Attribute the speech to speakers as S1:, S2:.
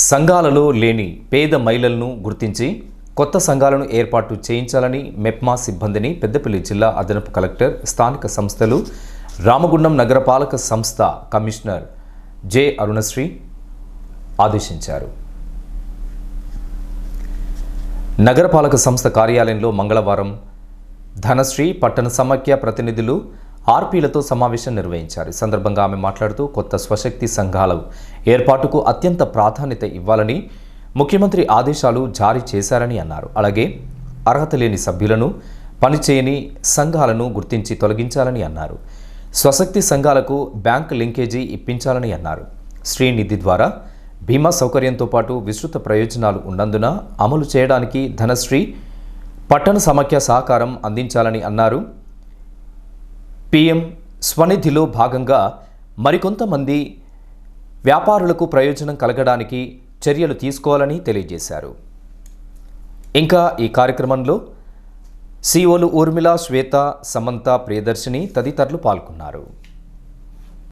S1: సంఘాలలో లేని పేద మహిళలను గుర్తించి కొత్త సంఘాలను ఏర్పాటు చేయించాలని మెప్మా సిబ్బందిని పెద్దపల్లి జిల్లా అదనపు కలెక్టర్, స్థానిక సంస్థలు, రామగుండం నగరపాలక సంస్థ కమిషనర్ జె. అరుణశ్రీ ఆదేశించారు. నగరపాలక సంస్థ కార్యాలయంలో మంగళవారం ధనశ్రీ, పట్టణ సమాఖ్య ప్రతినిధులు, ఆర్పీలతో సమావేశం నిర్వహించారు. ఈ సందర్భంగా ఆమె మాట్లాడుతూ కొత్త స్వశక్తి సంఘాల ఏర్పాటుకు అత్యంత ప్రాధాన్యత ఇవ్వాలని ముఖ్యమంత్రి ఆదేశాలు జారీ చేశారని అన్నారు. అలాగే అర్హత లేని సభ్యులను, పనిచేయని సంఘాలను గుర్తించి తొలగించాలని అన్నారు. స్వశక్తి సంఘాలకు బ్యాంక్ లింకేజీ ఇప్పించాలని అన్నారు. శ్రీనిధి ద్వారా బీమా సౌకర్యంతో పాటు విస్తృత ప్రయోజనాలు ఉన్నందున అమలు చేయడానికి ధనశ్రీ, పట్టణ సమాఖ్య సహకారం అందించాలని అన్నారు. పీఎం స్వనిధిలో భాగంగా మరికొంతమంది వ్యాపారులకు ప్రయోజనం కలగడానికి చర్యలు తీసుకోవాలని తెలియజేశారు. ఇంకా ఈ కార్యక్రమంలో సిఓలు ఊర్మిళ, శ్వేత, సమంత, ప్రియదర్శిని తదితరులు పాల్గొన్నారు.